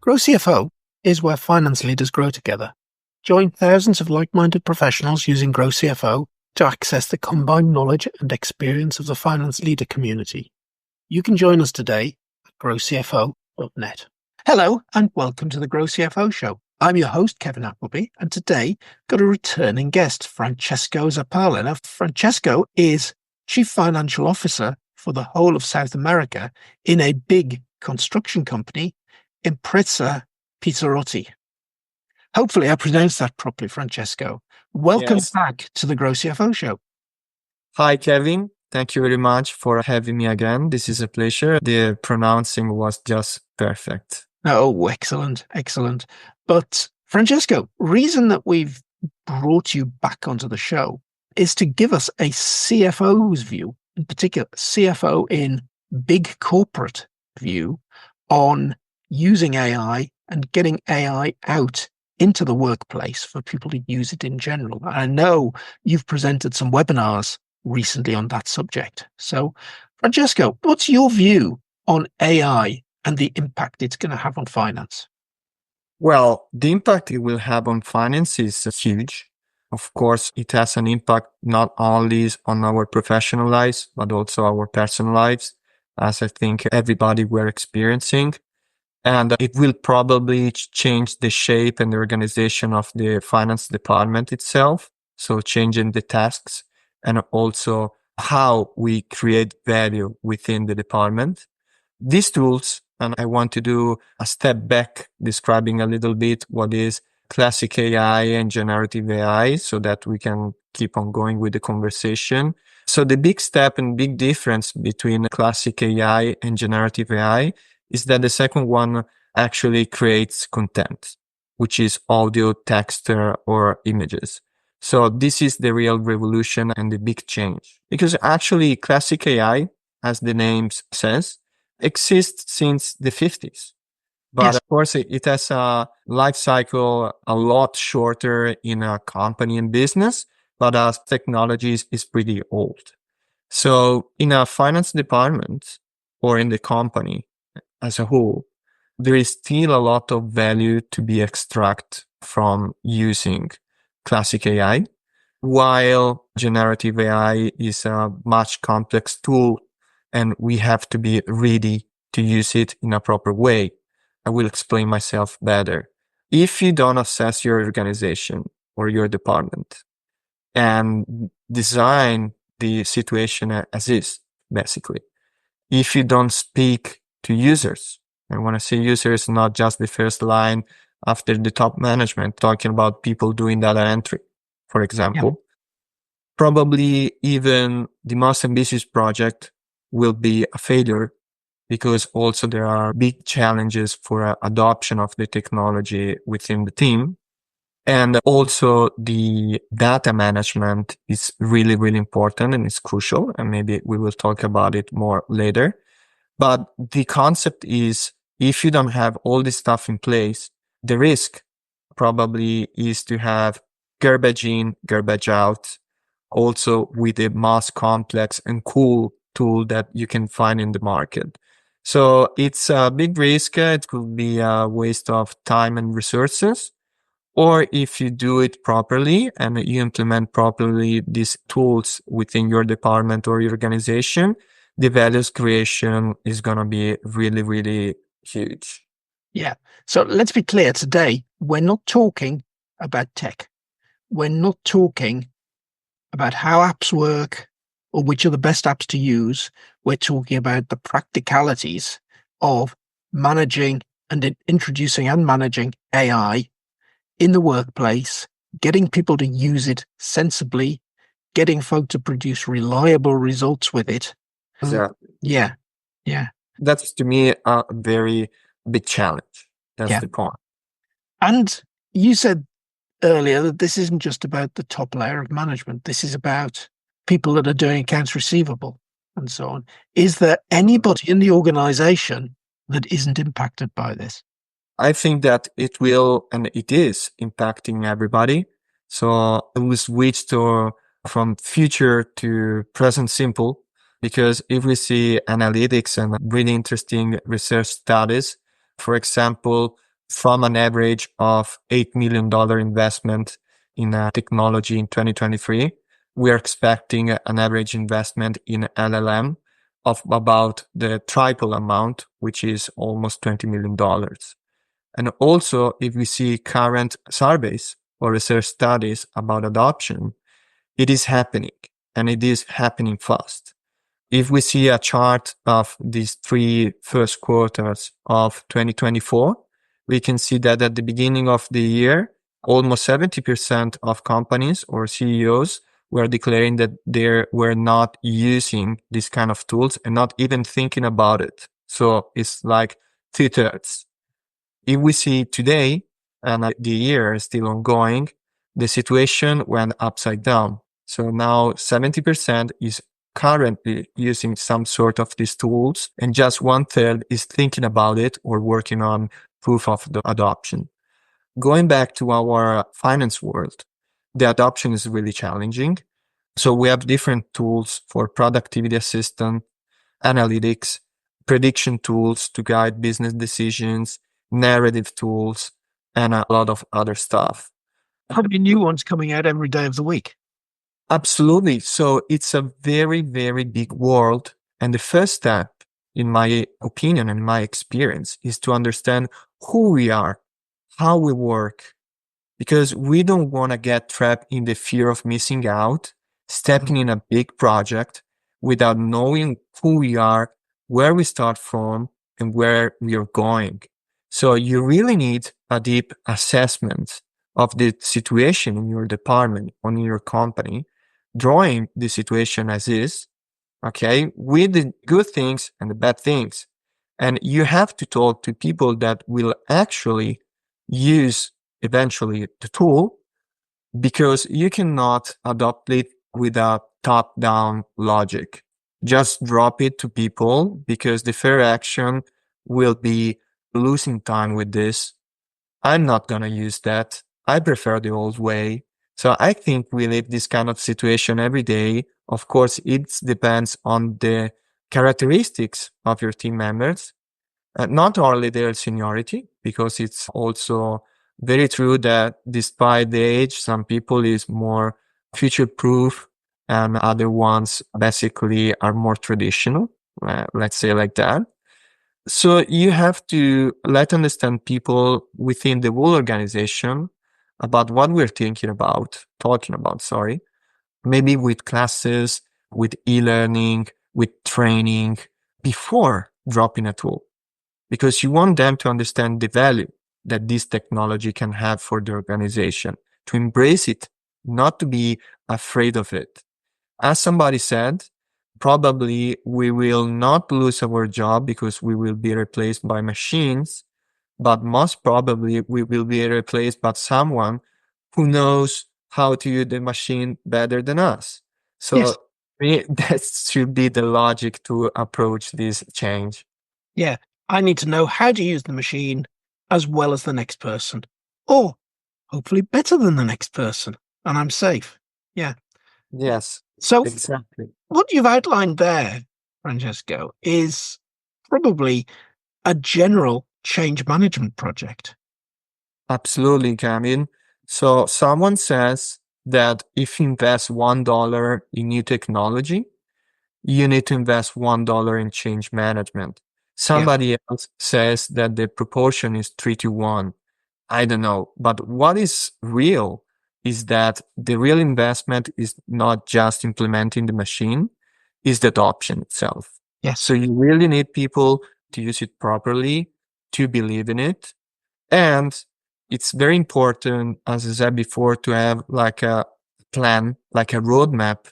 Grow CFO is where finance leaders grow together. Join thousands of like-minded professionals using Grow CFO to access the combined knowledge and experience of the finance leader community. You can join us today at growcfo.net. Hello and welcome to the Grow CFO show. I'm your host, Kevin Appleby, and today got a returning guest, Francesco Zappala. Now, Francesco is Chief Financial Officer for the whole of South America in a big construction company, Impresa Pizzerotti. Hopefully I pronounced that properly, Francesco. Welcome back to the Grow CFO show. Hi, Kevin. Thank you very much for having me again. This is a pleasure. The pronouncing was just perfect. Oh, excellent, excellent. But Francesco, reason that we've brought you back onto the show is to give us a CFO's view, in particular, CFO in big corporate view on using AI and getting AI out into the workplace for people to use it in general. I know you've presented some webinars recently on that subject. So, Francesco, what's your view on AI and the impact it's going to have on finance? Well, the impact it will have on finance is huge. Of course, it has an impact not only on our professional lives, but also our personal lives, as I think everybody we're experiencing. And it will probably change the shape and the organization of the finance department itself. So changing the tasks and also how we create value within the department. These tools, and I want to do a step back describing a little bit what is classic AI and generative AI so that we can keep on going with the conversation. So the big step and big difference between classic AI and generative AI is that the second one actually creates content, which is audio, text, or images. So this is the real revolution and the big change. Because actually classic AI, as the name says, exists since the 50s. But Yes. Of course, it has a life cycle a lot shorter in a company and business, but as technology is pretty old. So in a finance department or in the company as a whole, there is still a lot of value to be extracted from using classic AI, while generative AI is a much complex tool and we have to be ready to use it in a proper way. I will explain myself better. If you don't assess your organization or your department and design the situation as is, basically, if you don't speak to users, and when I say users, not just the first line after the top management, talking about people doing data entry, for example, probably even the most ambitious project will be a failure because also there are big challenges for adoption of the technology within the team. And also the data management is really, really important and it's crucial. And maybe we will talk about it more later. But the concept is if you don't have all this stuff in place, the risk probably is to have garbage in, garbage out, also with the most complex and cool tool that you can find in the market. So it's a big risk. It could be a waste of time and resources. Or if you do it properly and you implement properly these tools within your department or your organization, the values creation is going to be really, really huge. Yeah. So let's be clear today, we're not talking about tech. We're not talking about how apps work or which are the best apps to use. We're talking about the practicalities of managing and introducing and managing AI in the workplace, getting people to use it sensibly, getting folk to produce reliable results with it. Exactly. Yeah. That's to me a very big challenge. That's the point. And you said earlier that this isn't just about the top layer of management. This is about people that are doing accounts receivable and so on. Is there anybody in the organization that isn't impacted by this? I think that it will, and it is impacting everybody. So we switch from future to present simple, because if we see analytics and really interesting research studies, for example, from an average of $8 million investment in technology in 2023, we are expecting an average investment in LLM of about the triple amount, which is almost $20 million. And also, if we see current surveys or research studies about adoption, it is happening, and it is happening fast. If we see a chart of these 3 first quarters of 2024, we can see that at the beginning of the year, almost 70% of companies or CEOs were declaring that they were not using these kind of tools and not even thinking about it. So it's like 2/3. If we see today, and the year is still ongoing, the situation went upside down. So now 70% is currently using some sort of these tools, and just 1/3 is thinking about it or working on proof of the adoption. Going back to our finance world, the adoption is really challenging. So we have different tools for productivity assistant, analytics, prediction tools to guide business decisions, narrative tools, and a lot of other stuff. Probably new ones coming out every day of the week. Absolutely. So it's a very, very big world. And the first step, in my opinion and my experience, is to understand who we are, how we work, because we don't want to get trapped in the fear of missing out, stepping in a big project without knowing who we are, where we start from, and where we are going. So you really need a deep assessment of the situation in your department or in your company, drawing the situation as is, okay, with the good things and the bad things. And you have to talk to people that will actually use eventually the tool, because you cannot adopt it with a top-down logic. Just drop it to people, because the fair action will be losing time with this. I'm not going to use that. I prefer the old way. So I think we live this kind of situation every day. Of course, it depends on the characteristics of your team members, not only their seniority, because it's also very true that despite the age, some people is more future proof and other ones basically are more traditional, let's say like that. So you have to understand people within the whole organization about what we're talking about, sorry, maybe with classes, with e-learning, with training before dropping a tool, because you want them to understand the value that this technology can have for the organization, to embrace it, not to be afraid of it. As somebody said, probably we will not lose our job because we will be replaced by machines, but most probably we will be replaced by someone who knows how to use the machine better than us. So Yes. that should be the logic to approach this change. Yeah. I need to know how to use the machine as well as the next person, or hopefully better than the next person, and I'm safe. Yeah. Yes, So exactly. what you've outlined there, Francesco, is probably a general change management project. Absolutely, Kamil. So someone says that if you invest $1 in new technology, you need to invest $1 in change management. Somebody else says that the proportion is 3-1. I don't know. But what is real is that the real investment is not just implementing the machine, is the adoption itself. Yes. So you really need people to use it properly, to believe in it. And it's very important, as I said before, to have like a plan, like a roadmap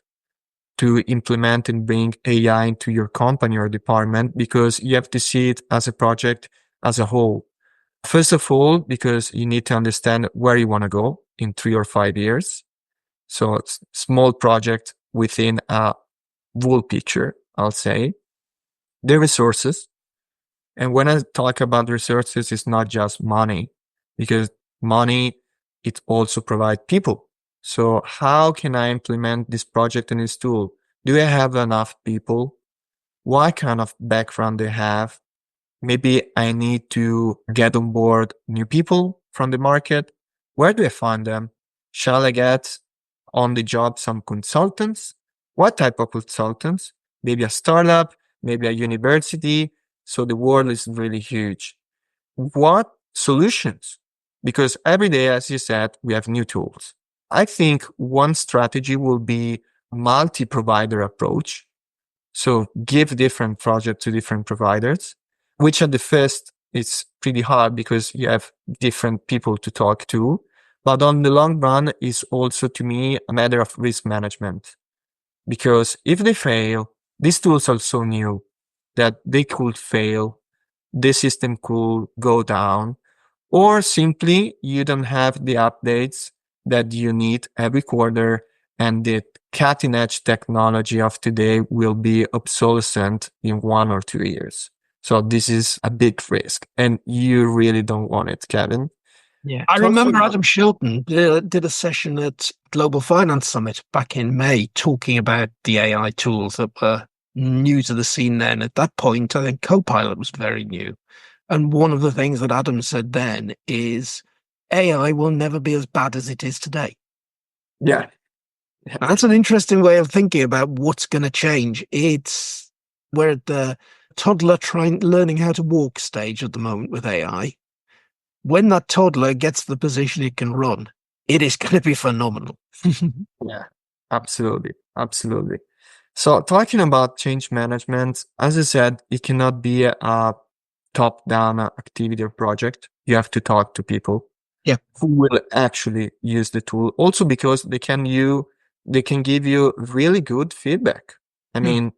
to implement and bring AI into your company or department, because you have to see it as a project as a whole. First of all, because you need to understand where you want to go in 3 or 5 years. So it's small project within a whole picture, I'll say. The resources. And when I talk about resources, it's not just money, because money, it also provides people. So how can I implement this project and this tool? Do I have enough people? What kind of background they have? Maybe I need to get on board new people from the market. Where do I find them? Shall I get on the job some consultants? What type of consultants? Maybe a startup, maybe a university. So the world is really huge. What solutions? Because every day, as you said, we have new tools. I think one strategy will be multi-provider approach. So give different projects to different providers, which at the first it's pretty hard because you have different people to talk to. But on the long run is also to me a matter of risk management. Because if they fail, these tools are so new that they could fail. The system could go down, or simply you don't have the updates that you need every quarter, and the cutting edge technology of today will be obsolescent in 1 or 2 years. So this is a big risk, and you really don't want it, Kevin. Yeah, I remember Adam Shilton did a session at Global Finance Summit back in May talking about the AI tools that were new to the scene then. At that point, I think Copilot was very new. And one of the things that Adam said then is AI will never be as bad as it is today. Yeah. That's an interesting way of thinking about what's going to change. We're at the toddler learning how to walk stage at the moment with AI. When that toddler gets to the position it can run, it is going to be phenomenal. Yeah, absolutely. Absolutely. So talking about change management, as I said, it cannot be a top-down activity or project. You have to talk to people who will actually use the tool. Also because they can give you really good feedback. I mean,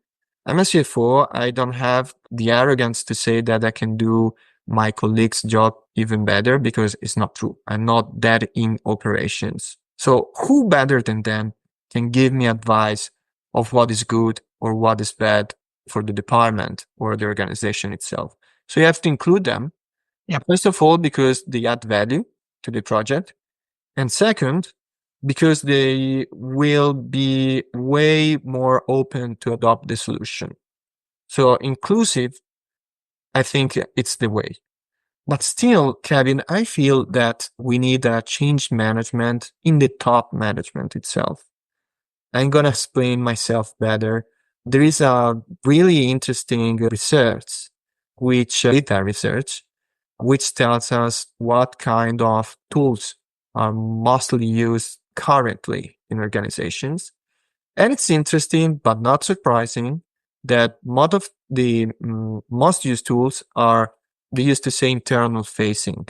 I'm a CFO. I don't have the arrogance to say that I can do my colleague's job even better because it's not true. I'm not that in operations. So who better than them can give me advice of what is good or what is bad for the department or the organization itself? So you have to include them. First of all, because they add value to the project. And second, because they will be way more open to adopt the solution. So inclusive, I think it's the way. But still, Kevin, I feel that we need a change management in the top management itself. I'm going to explain myself better. There is a really interesting research, data research, which tells us what kind of tools are mostly used currently in organizations. And it's interesting, but not surprising, that most of the most used tools they used to say internal facing.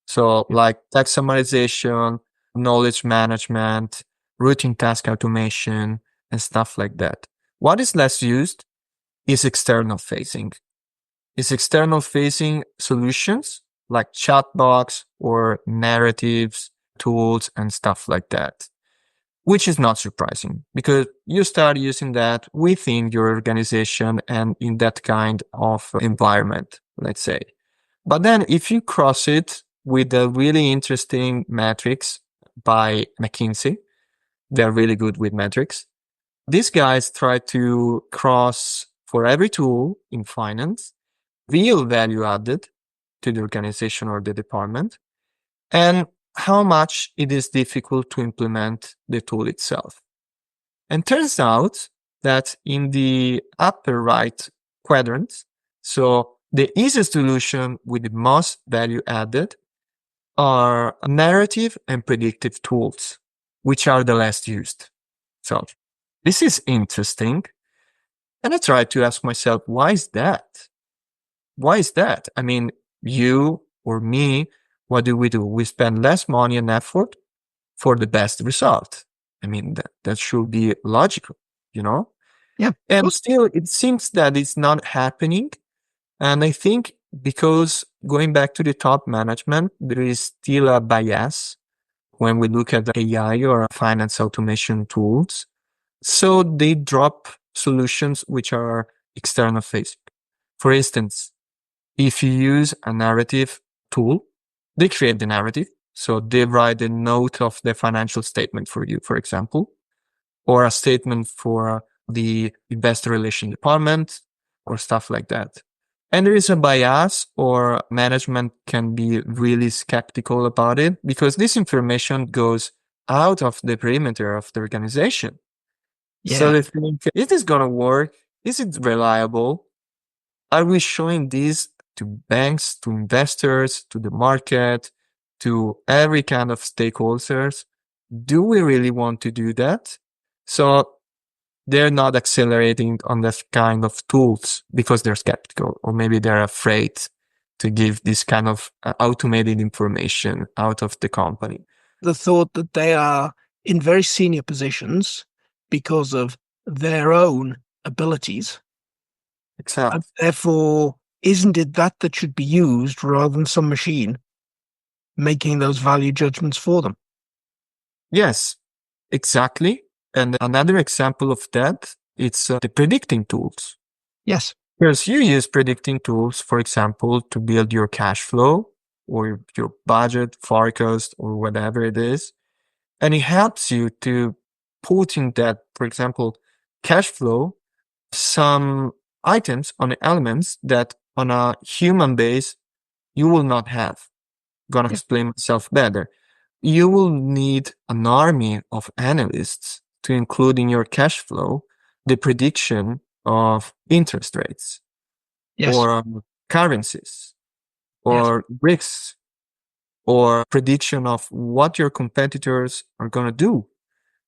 So like text summarization, knowledge management, routine task automation, and stuff like that. What is less used is external facing. It's external facing solutions like chatbots or narratives, tools, and stuff like that, which is not surprising because you start using that within your organization and in that kind of environment, let's say. But then if you cross it with a really interesting metrics by McKinsey, they're really good with metrics. These guys try to cross for every tool in finance, real value added to the organization or the department, and how much it is difficult to implement the tool itself. And turns out that in the upper right quadrant, so the easiest solution with the most value added are narrative and predictive tools, which are the less used. So this is interesting. And I try to ask myself, why is that? Why is that? I mean, you or me, what do? We spend less money and effort for the best result. I mean, that should be logical, you know? Yeah. And still, it seems that it's not happening. And I think because going back to the top management, there is still a bias when we look at AI or finance automation tools. So they drop solutions which are external facing. For instance, if you use a narrative tool, they create the narrative. So they write a note of the financial statement for you, for example, or a statement for the investor relation department or stuff like that. And there is a bias, or management can be really skeptical about it because this information goes out of the perimeter of the organization. So Yeah. they think, is this going to work? Is it reliable? Are we showing this to banks, to investors, to the market, to every kind of stakeholders? Do we really want to do that? So they're not accelerating on that kind of tools because they're skeptical, or maybe they're afraid to give this kind of automated information out of the company. The thought that they are in very senior positions because of their own abilities. Exactly. And therefore, isn't it that should be used rather than some machine making those value judgments for them? Yes, exactly. And another example of that, it's the predicting tools. Yes. Because you use predicting tools, for example, to build your cash flow or your budget forecast or whatever it is. And it helps you to put in that, for example, cash flow, some items on elements that on a human base you will not have. Gonna explain myself better. You will need an army of analysts to include in your cash flow the prediction of interest rates, Yes. or currencies, Yes. or risks, or prediction of what your competitors are going to do.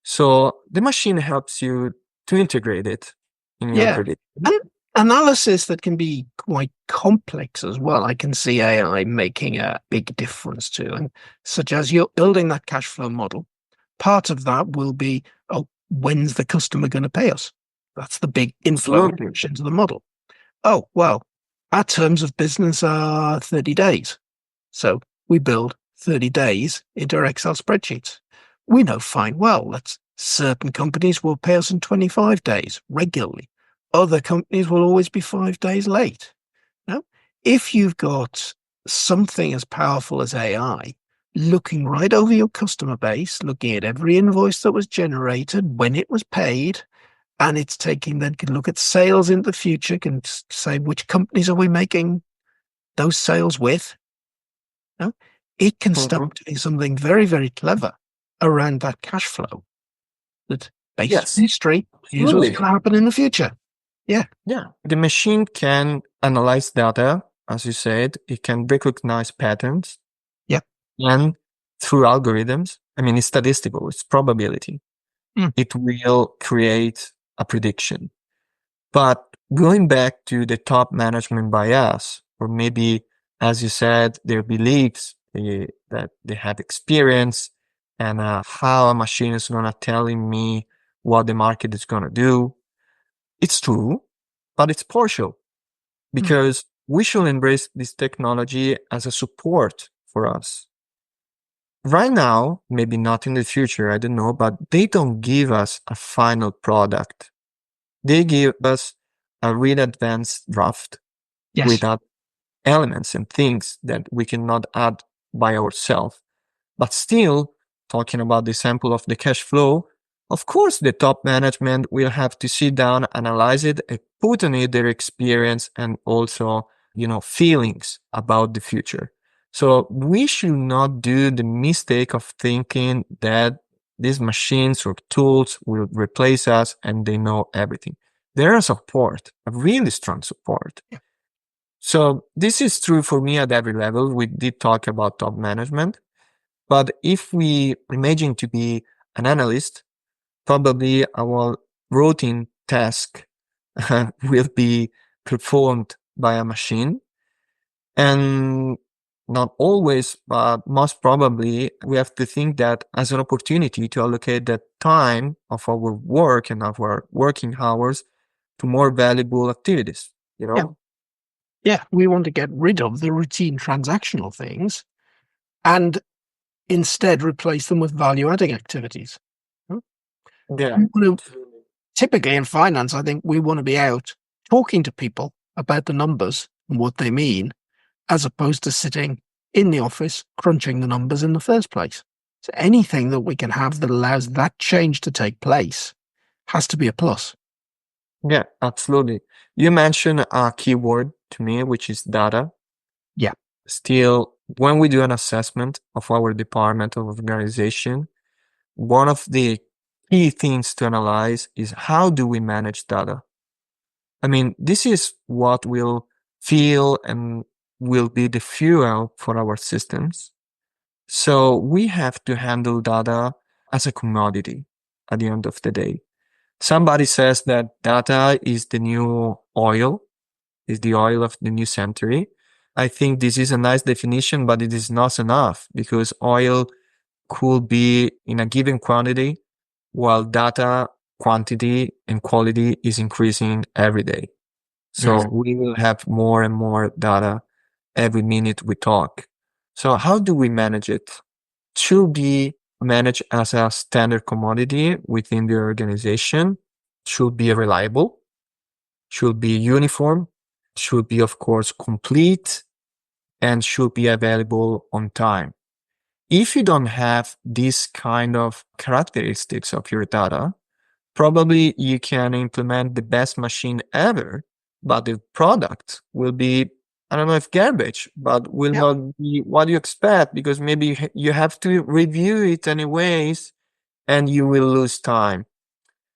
So the machine helps you to integrate it in your prediction. And analysis that can be quite complex as well. I can see AI making a big difference to, and such as you're building that cash flow model. Part of that will be, oh, when's the customer going to pay us? That's the big inflow into the model. Oh, well, our terms of business are 30 days. So we build 30 days into our Excel spreadsheets. We know fine well that certain companies will pay us in 25 days regularly. Other companies will always be 5 days late. Now, if you've got something as powerful as AI looking right over your customer base, looking at every invoice that was generated, when it was paid, and it's taking, then can look at sales in the future, can say which companies are we making those sales with. No, it can start doing something very, very clever around that cash flow that, based on history, is what's going to happen in the future. Yeah. The machine can analyze data, as you said. It can recognize patterns. Yeah. And through algorithms, I mean, it's statistical, it's probability. It will create a prediction. But going back to the top management bias, or maybe, as you said, their beliefs that they have experience, and how a machine is going to telling me what the market is going to do. It's true, but it's partial, because we should embrace this technology as a support for us. Right now, maybe not in the future, I don't know, but they don't give us a final product. They give us a really advanced draft without elements and things that we cannot add by ourselves. But still, talking about the sample of the cash flow, of course, the top management will have to sit down, analyze it, and put on it their experience and also, feelings about the future. So we should not do the mistake of thinking that these machines or tools will replace us and they know everything. There is support, a really strong support. Yeah. So this is true for me at every level. We did talk about top management, but if we imagine to be an analyst, probably our routine task will be performed by a machine. And not always, but most probably, we have to think that as an opportunity to allocate that time of our work and of our working hours to more valuable activities, Yeah, we want to get rid of the routine transactional things and instead replace them with value-adding activities. Yeah. Typically in finance, I think we want to be out talking to people about the numbers and what they mean, as opposed to sitting in the office crunching the numbers in the first place. So anything that we can have that allows that change to take place has to be a plus. Yeah, absolutely. You mentioned a keyword to me, which is data. Yeah. Still, when we do an assessment of our department of organization, one of the key things to analyze is how do we manage data? I mean, this is what will feel and will be the fuel for our systems. So we have to handle data as a commodity at the end of the day. Somebody says that data is the new oil, is the oil of the new century. I think this is a nice definition, but it is not enough because oil could be in a given quantity, while data quantity and quality is increasing every day. So we will have more and more data every minute we talk. So how do we manage it? Should be managed as a standard commodity within the organization, should be reliable, should be uniform, should be, of course, complete, and should be available on time. If you don't have these kind of characteristics of your data, probably you can implement the best machine ever, but the product will be, I don't know if garbage, but will Yeah. not be what you expect because maybe you have to review it anyways and you will lose time.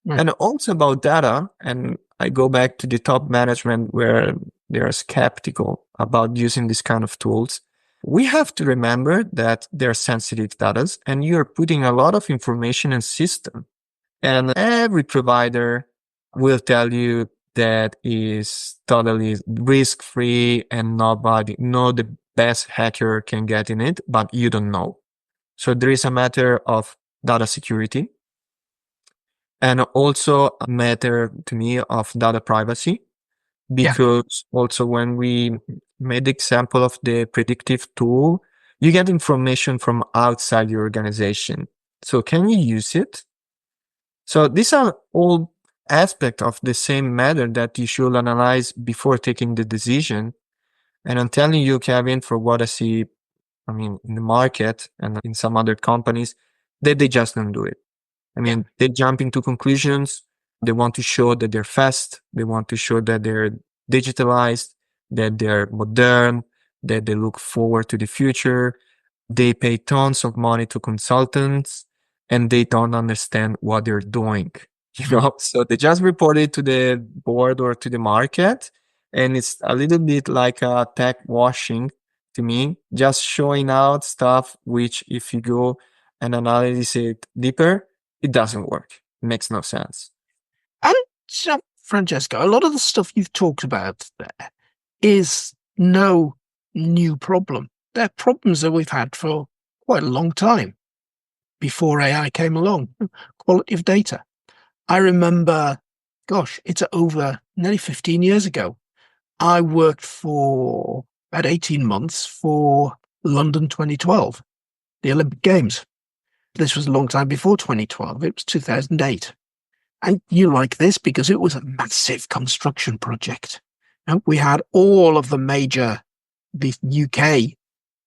And also about data, and I go back to the top management where they are skeptical about using this kind of tools. We have to remember that they're sensitive data and you're putting a lot of information in system. And every provider will tell you that is totally risk-free and no the best hacker can get in it, but you don't know. So there is a matter of data security and also a matter to me of data privacy, because also when we made the example of the predictive tool, you get information from outside your organization. So can you use it? So these are all aspects of the same matter that you should analyze before taking the decision. And I'm telling you, Kevin, for what I see, I mean, in the market and in some other companies, that they just don't do it. I mean, they jump into conclusions. They want to show that they're fast. They want to show that they're digitalized, that they're modern, that they look forward to the future. They pay tons of money to consultants and they don't understand what they're doing. So they just report it to the board or to the market. And it's a little bit like a tech washing to me, just showing out stuff, which if you go and analyze it deeper, it doesn't work. It makes no sense. And so, Francesco, a lot of the stuff you've talked about there is no new problem. They're problems that we've had for quite a long time before AI came along. Quality of data. I remember, gosh, it's over nearly 15 years ago. I worked for about 18 months for London 2012, the Olympic Games. This was a long time before 2012. It was 2008. And you like this because it was a massive construction project. And we had all of the UK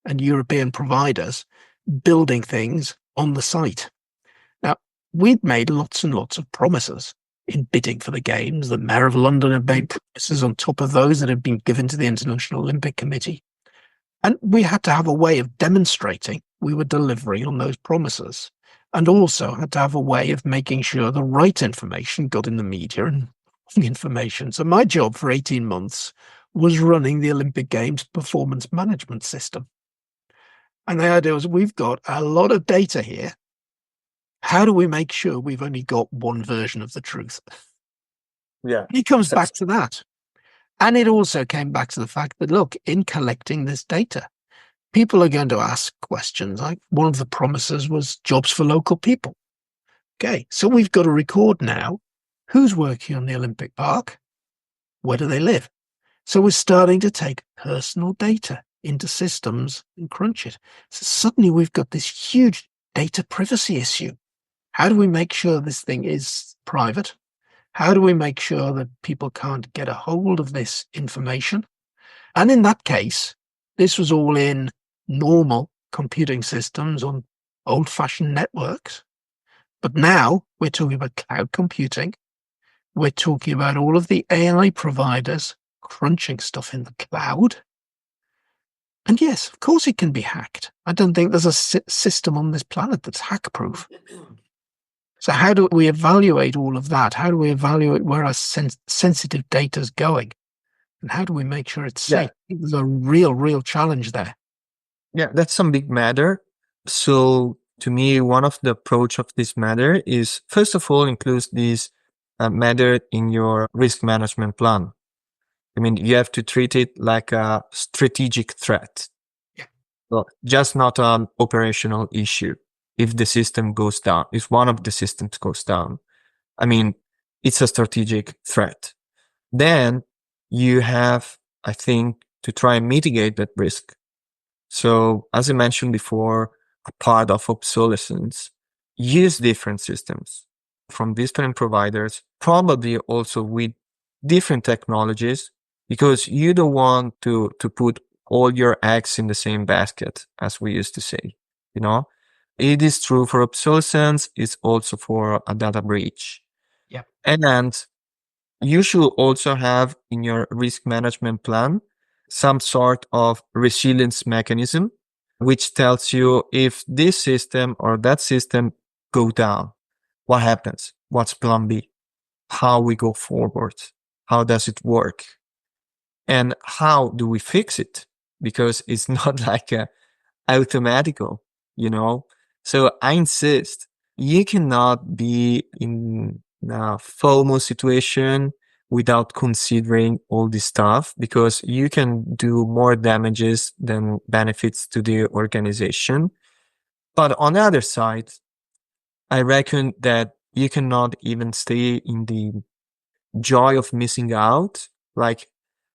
and European providers building things on the site. Now, we'd made lots and lots of promises in bidding for the games. The Mayor of London had made promises on top of those that had been given to the International Olympic Committee. And we had to have a way of demonstrating we were delivering on those promises, and also had to have a way of making sure the right information got in the media and information. So my job for 18 months was running the Olympic Games performance management system. And the idea was, we've got a lot of data here. How do we make sure we've only got one version of the truth? Yeah. It comes back to that. And it also came back to the fact that, look, in collecting this data, people are going to ask questions. Like one of the promises was jobs for local people. Okay, so we've got to record now who's working on the Olympic Park, where do they live? So we're starting to take personal data into systems and crunch it. So suddenly we've got this huge data privacy issue. How do we make sure this thing is private? How do we make sure that people can't get a hold of this information? And in that case, this was all in normal computing systems on old-fashioned networks. But now we're talking about cloud computing. We're talking about all of the AI providers crunching stuff in the cloud. And yes, of course it can be hacked. I don't think there's a system on this planet that's hack-proof. So how do we evaluate all of that? How do we evaluate where our sensitive data is going? And how do we make sure it's safe? Yeah. There's a real challenge there. Yeah, that's some big matter. So to me, one of the approach of this matter is, first of all, includes this matter in your risk management plan. I mean, you have to treat it like a strategic threat. Yeah. Well, just not an operational issue. If the system goes down, if one of the systems goes down, I mean, it's a strategic threat. Then you have, I think, to try and mitigate that risk. So as I mentioned before, a part of obsolescence, use different systems from different providers, probably also with different technologies, because you don't want to put all your eggs in the same basket, as we used to say, you know? It is true for obsolescence. It's also for a data breach. Yeah. And you should also have in your risk management plan some sort of resilience mechanism, which tells you if this system or that system go down, what happens? What's plan B? How we go forward? How does it work? And how do we fix it? Because it's not like a automatical, you know? So I insist you cannot be in a FOMO situation without considering all this stuff, because you can do more damages than benefits to the organization. But on the other side, I reckon that you cannot even stay in the joy of missing out, like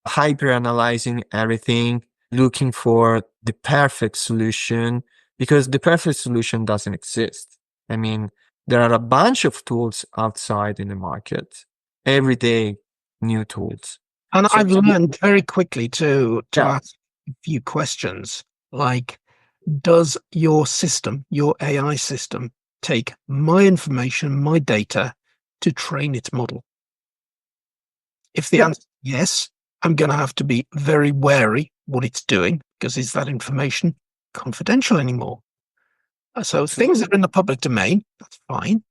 hyper analyzing everything, looking for the perfect solution, because the perfect solution doesn't exist. I mean, there are a bunch of tools outside in the market, every day, new tools. And So I've learned very quickly to yeah, ask a few questions like, does your system, your AI system, take my information, my data to train its model? If the yeah, answer is yes, I'm going to have to be very wary what it's doing, because is that information confidential anymore? So things that are in the public domain, that's fine.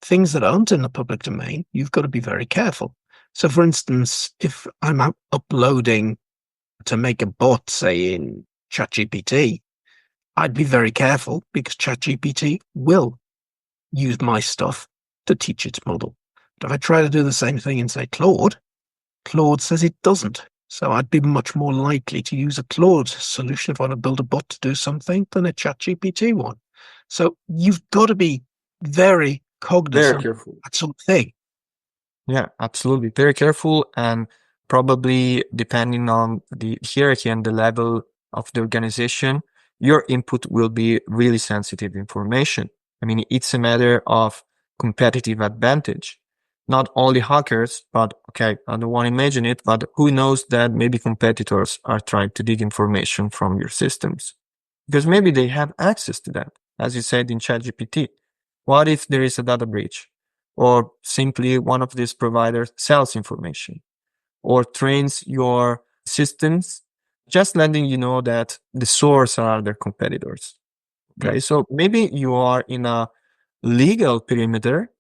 Things that aren't in the public domain, you've got to be very careful. So for instance, if I'm uploading to make a bot, say in ChatGPT, I'd be very careful because ChatGPT will use my stuff to teach its model. But if I try to do the same thing in, say, Claude says it doesn't. So I'd be much more likely to use a Claude solution if I want to build a bot to do something than a ChatGPT one. So you've got to be very cognizant very careful. of that sort of thing. Yeah, absolutely. Very careful, and probably depending on the hierarchy and the level of the organization, your input will be really sensitive information. I mean, it's a matter of competitive advantage. Not only hackers, but okay, I don't want to imagine it, but who knows that maybe competitors are trying to dig information from your systems because maybe they have access to that, as you said in ChatGPT. What if there is a data breach? Or simply one of these providers sells information or trains your systems, just letting you know that the source are other competitors. Okay. So maybe you are in a legal perimeter,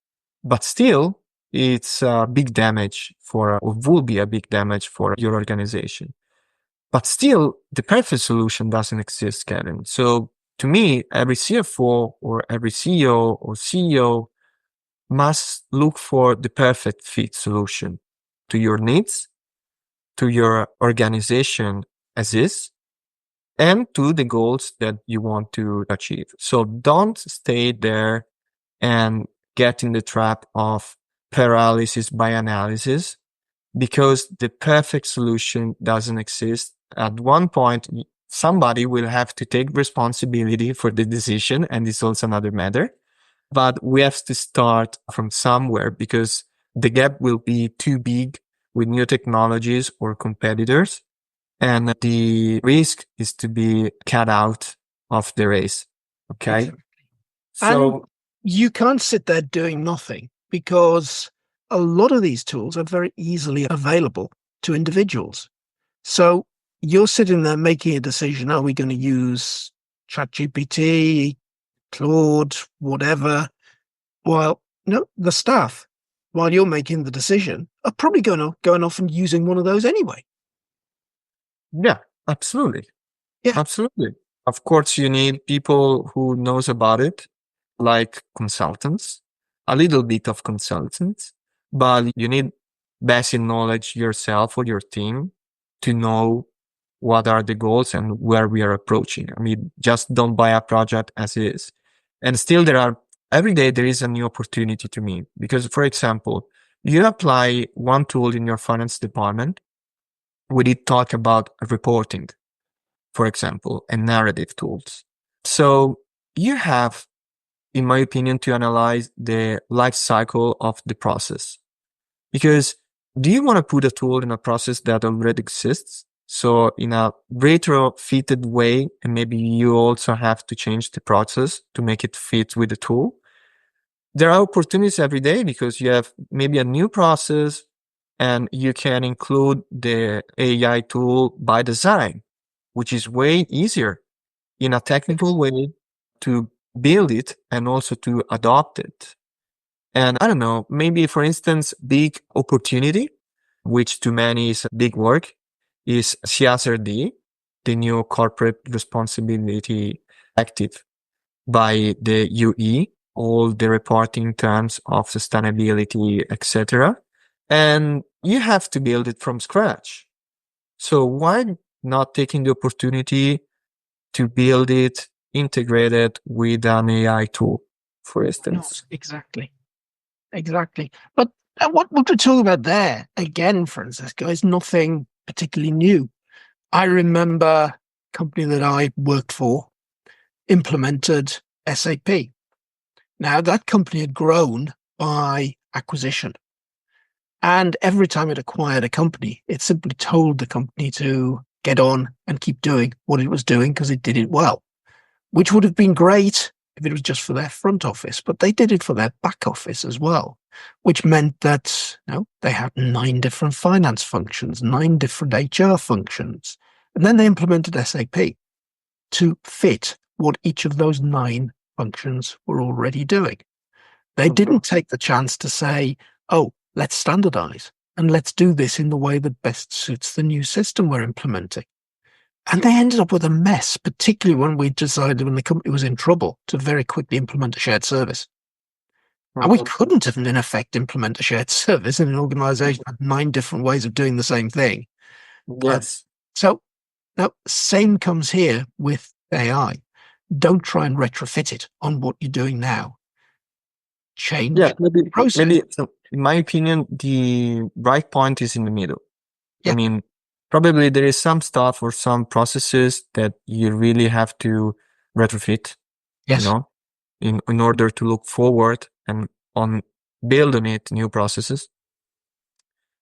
but still it's a big damage or will be a big damage for your organization. But still the perfect solution doesn't exist, Kevin. So to me, every CFO or every CEO or CEO must look for the perfect fit solution to your needs, to your organization as is, and to the goals that you want to achieve. So don't stay there and get in the trap of paralysis by analysis, because the perfect solution doesn't exist. At one point, somebody will have to take responsibility for the decision, and it's also another matter. But we have to start from somewhere, because the gap will be too big with new technologies or competitors. And the risk is to be cut out of the race. Okay. Exactly. And So you can't sit there doing nothing, because a lot of these tools are very easily available to individuals. So you're sitting there making a decision. Are we going to use ChatGPT, Claude, whatever? While no, the staff, while you're making the decision, are probably going off and using one of those anyway. Yeah, absolutely. Yeah. Absolutely. Of course, you need people who knows about it, like consultants, a little bit of consultants, but you need basic knowledge yourself or your team to know what are the goals and where we are approaching. I mean, just don't buy a project as is. And still every day there is a new opportunity to me because, for example, you apply one tool in your finance department. We did talk about reporting, for example, and narrative tools. So you have, in my opinion, to analyze the life cycle of the process. Because do you want to put a tool in a process that already exists? So in a retrofitted way, and maybe you also have to change the process to make it fit with the tool. There are opportunities every day because you have maybe a new process and you can include the AI tool by design, which is way easier in a technical way to build it and also to adopt it. And I don't know, maybe for instance, big opportunity, which to many is big work, is CSRD, the new corporate responsibility active by the UE, all the reporting terms of sustainability, etc. And you have to build it from scratch. So why not taking the opportunity to build it integrated with an AI tool, for instance? Exactly. But what we're talking about there, again, Francesco, is nothing particularly new. I remember a company that I worked for implemented SAP. Now, that company had grown by acquisition. And every time it acquired a company, it simply told the company to get on and keep doing what it was doing because it did it well, which would have been great if it was just for their front office, but they did it for their back office as well, which meant that they had 9 different finance functions, 9 different HR functions. And then they implemented SAP to fit what each of those 9 functions were already doing. They didn't take the chance to say, oh, let's standardize and let's do this in the way that best suits the new system we're implementing. And they ended up with a mess, particularly when we decided, when the company was in trouble, to very quickly implement a shared service. And we couldn't, in effect, implement a shared service in an organization that had 9 different ways of doing the same thing. Yes. So now, same comes here with AI. Don't try and retrofit it on what you're doing now. Change the process. Maybe, in my opinion, the right point is in the middle. Yeah. I mean, probably there is some stuff or some processes that you really have to retrofit, Yes. In order to look forward and build on it new processes.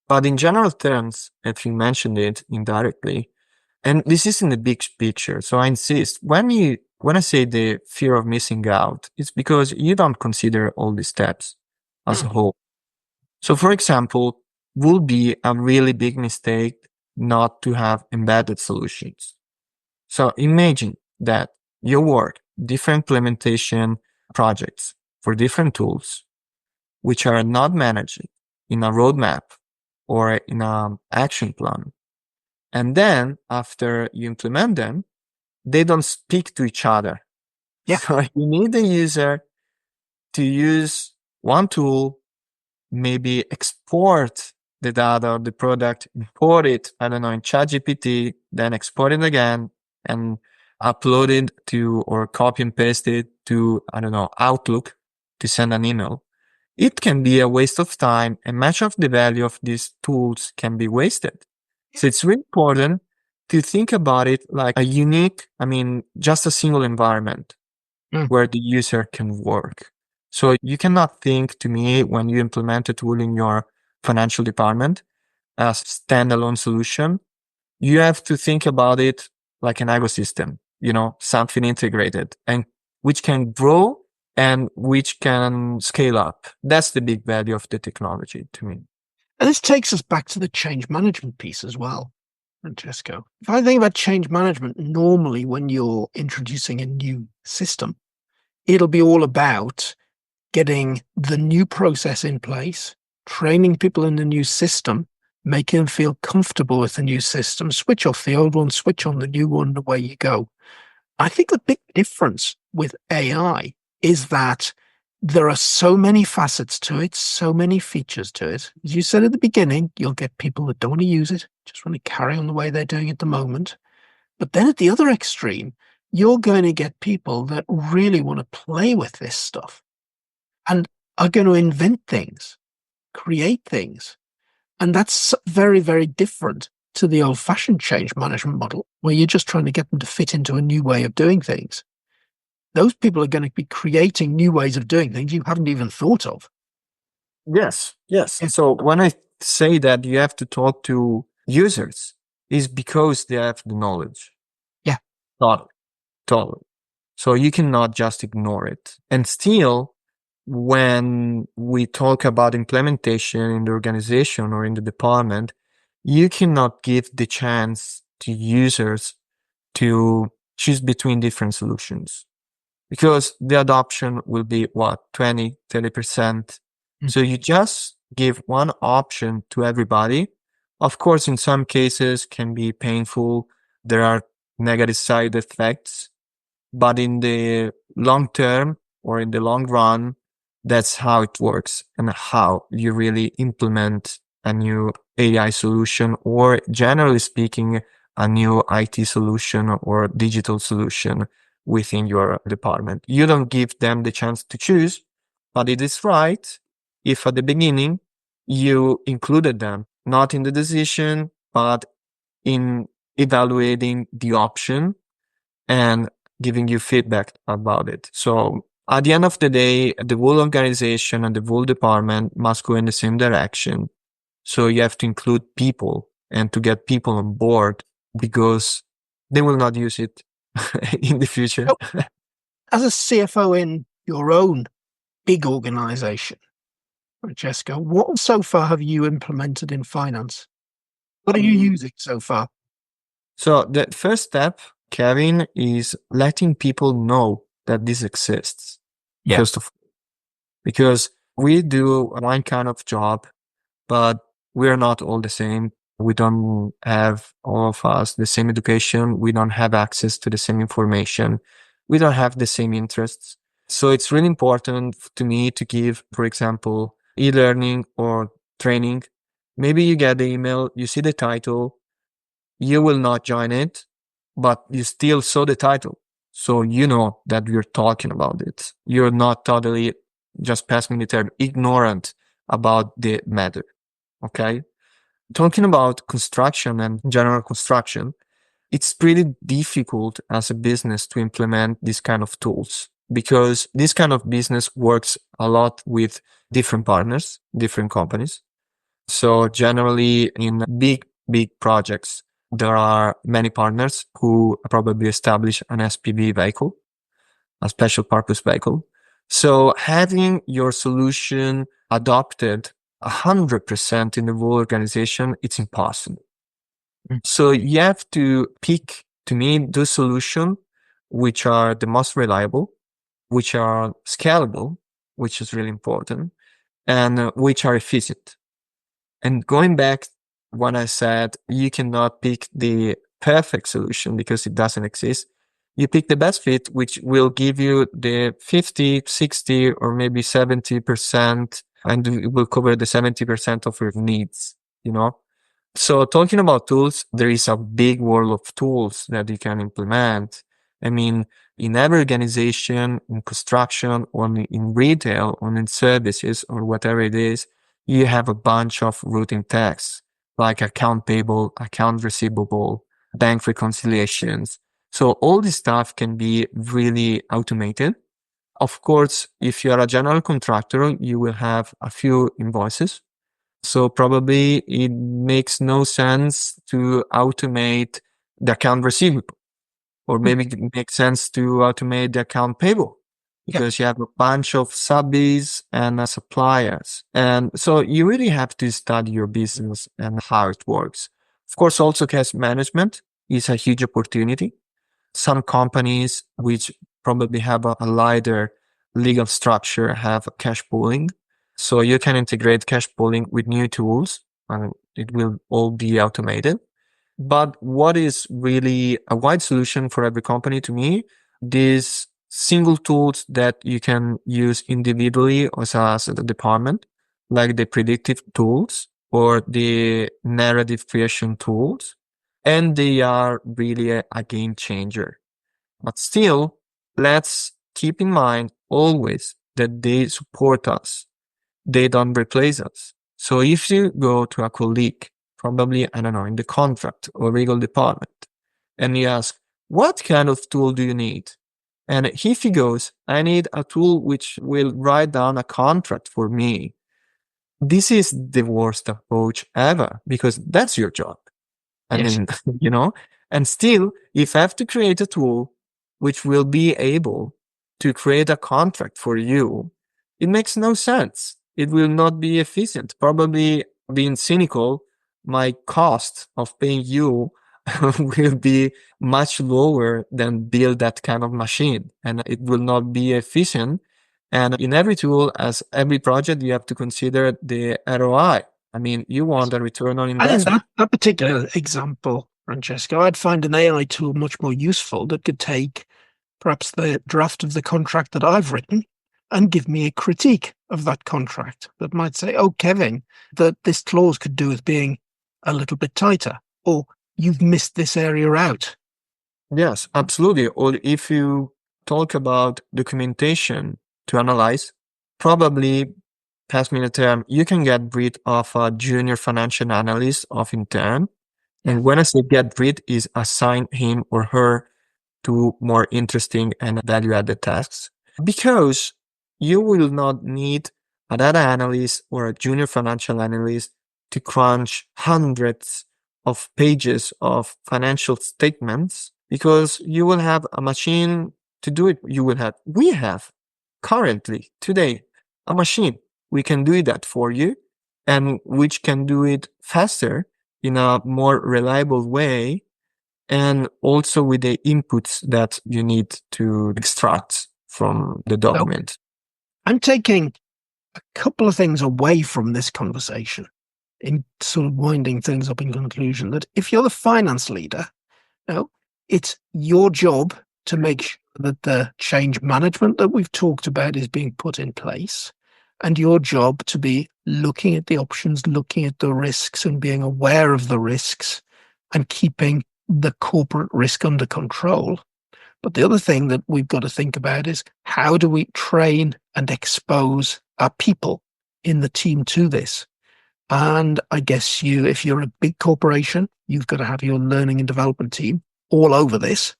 But in general terms, as you mentioned it indirectly, and this is in the big picture. So I insist, when I say the fear of missing out, it's because you don't consider all the steps as a whole. So for example, would be a really big mistake not to have embedded solutions. So imagine that you work different implementation projects for different tools, which are not managed in a roadmap or in an action plan. And then after you implement them, they don't speak to each other. Yeah. So you need the user to use one tool, maybe export the data of the product, import it, I don't know, in ChatGPT, then export it again and upload it to, or copy and paste it to, I don't know, Outlook to send an email. It can be a waste of time, and much of the value of these tools can be wasted. So it's really important to think about it like a unique, just a single environment where the user can work. So you cannot think, to me, when you implement a tool in your financial department as standalone solution, you have to think about it like an ecosystem, something integrated and which can grow and which can scale up. That's the big value of the technology to me. And this takes us back to the change management piece as well, Francesco. If I think about change management, normally when you're introducing a new system, it'll be all about getting the new process in place, training people in the new system, making them feel comfortable with the new system, switch off the old one, switch on the new one, and away you go. I think the big difference with AI is that there are so many facets to it, so many features to it. As you said at the beginning, you'll get people that don't want to use it, just want to carry on the way they're doing at the moment. But then at the other extreme, you're going to get people that really want to play with this stuff and are going to invent things, create things. And that's very, very different to the old-fashioned change management model, where you're just trying to get them to fit into a new way of doing things. Those people are going to be creating new ways of doing things you haven't even thought of. Yes. So when I say that you have to talk to users, is because they have the knowledge. Yeah. Totally. So you cannot just ignore it. And still, when we talk about implementation in the organization or in the department, you cannot give the chance to users to choose between different solutions, because the adoption will be 20, 30%. So you just give one option to everybody. Of course, in some cases can be painful. There are negative side effects, but in the long term or in the long run, that's how it works and how you really implement a new AI solution, or generally speaking, a new IT solution or digital solution within your department. You don't give them the chance to choose, but it is right if at the beginning you included them, not in the decision, but in evaluating the option and giving you feedback about it. So at the end of the day, the whole organization and the whole department must go in the same direction. So you have to include people and to get people on board, because they will not use it in the future. As a CFO in your own big organization, Francesco, what so far have you implemented in finance? What are you using so far? So the first step, Kevin, is letting people know that this exists. Yeah. First of all, because we do one kind of job, but we're not all the same. We don't have, all of us, the same education. We don't have access to the same information. We don't have the same interests. So it's really important to me to give, for example, e-learning or training. Maybe you get the email, you see the title, you will not join it, but you still saw the title. So you know that we're talking about it. You're not totally, just pass me the term, ignorant about the matter. Okay. Talking about construction and general construction, it's pretty difficult as a business to implement these kind of tools, because this kind of business works a lot with different partners, different companies. So generally in big projects, there are many partners who probably establish an SPV vehicle, a special purpose vehicle. So having your solution adopted 100% in the whole organization, it's impossible. So you have to pick, to me, those solutions which are the most reliable, which are scalable, which is really important, and which are efficient. And going back when I said you cannot pick the perfect solution because it doesn't exist, you pick the best fit, which will give you the 50, 60, or maybe 70%, and it will cover the 70% of your needs, you know? So talking about tools, there is a big world of tools that you can implement. I mean, in every organization, in construction, or in retail, or in services, or whatever it is, you have a bunch of routine tasks like account payable, account receivable, bank reconciliations. So all this stuff can be really automated. Of course, if you are a general contractor, you will have a few invoices. So probably it makes no sense to automate the account receivable, or maybe it makes sense to automate the account payable. because you have a bunch of subbies and suppliers. And so you really have to study your business and how it works. Of course, also cash management is a huge opportunity. Some companies which probably have a lighter legal structure have cash pooling. So you can integrate cash pooling with new tools and it will all be automated. But what is really a wide solution for every company to me, these single tools that you can use individually as a department, like the predictive tools or the narrative creation tools. And they are really a game changer. But still, let's keep in mind always that they support us. They don't replace us. So if you go to a colleague, probably, I don't know, in the contract or legal department, and you ask, what kind of tool do you need? And if he goes, I need a tool which will write down a contract for me. This is the worst approach ever because that's your job. I mean, and still, if I have to create a tool which will be able to create a contract for you, it makes no sense. It will not be efficient. Probably being cynical, my cost of paying you will be much lower than build that kind of machine, and it will not be efficient. And in every tool, as every project, you have to consider the ROI. I mean, you want a return on investment. And in that particular example, Francesco, I'd find an AI tool much more useful that could take perhaps the draft of the contract that I've written and give me a critique of that contract that might say, oh, Kevin, that this clause could do with being a little bit tighter, or you've missed this area out. Yes, absolutely. Or if you talk about documentation to analyze, probably, pass me the term, you can get rid of a junior financial analyst of intern. And when I say get rid, is assign him or her to more interesting and value-added tasks. Because you will not need a data analyst or a junior financial analyst to crunch hundreds of pages of financial statements, because you will have a machine to do it. We have currently today a machine. We can do that for you, and which can do it faster in a more reliable way, and also with the inputs that you need to extract from the document. I'm taking a couple of things away from this conversation in sort of winding things up in conclusion, that if you're the finance leader, it's your job to make sure that the change management that we've talked about is being put in place, and your job to be looking at the options, looking at the risks and being aware of the risks and keeping the corporate risk under control. But the other thing that we've got to think about is, how do we train and expose our people in the team to this? And I guess if you're a big corporation, you've got to have your learning and development team all over this,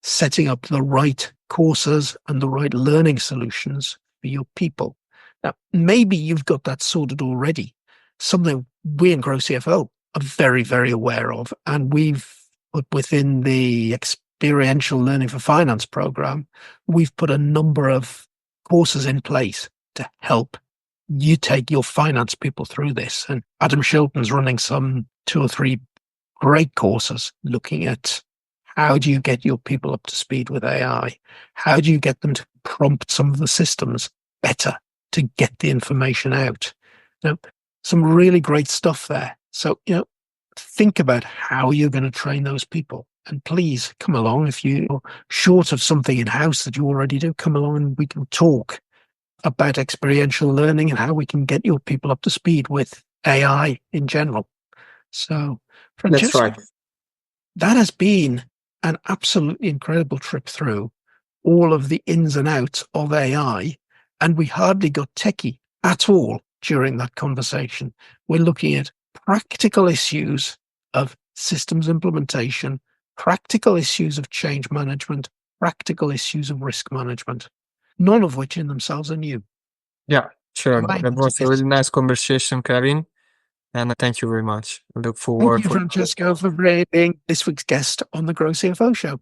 setting up the right courses and the right learning solutions for your people. Now, maybe you've got that sorted already, something we in Grow CFO are very, very aware of. And we've put within the experiential learning for finance program, we've put a number of courses in place to help you take your finance people through this. And Adam Shilton's running some 2 or 3 great courses looking at how do you get your people up to speed with AI? How do you get them to prompt some of the systems better to get the information out? Some really great stuff there. So, think about how you're going to train those people. And please come along. If you're short of something in-house that you already do, come along and we can talk about experiential learning and how we can get your people up to speed with AI in general. So, Francesco, That's right. That has been an absolutely incredible trip through all of the ins and outs of AI, and we hardly got techie at all during that conversation. We're looking at practical issues of systems implementation, practical issues of change management, practical issues of risk management, none of which in themselves are new. Yeah, sure. That was a really nice conversation, Kevin. And thank you very much. I look forward. Thank you, Francesco, for being this week's guest on the Grow CFO Show.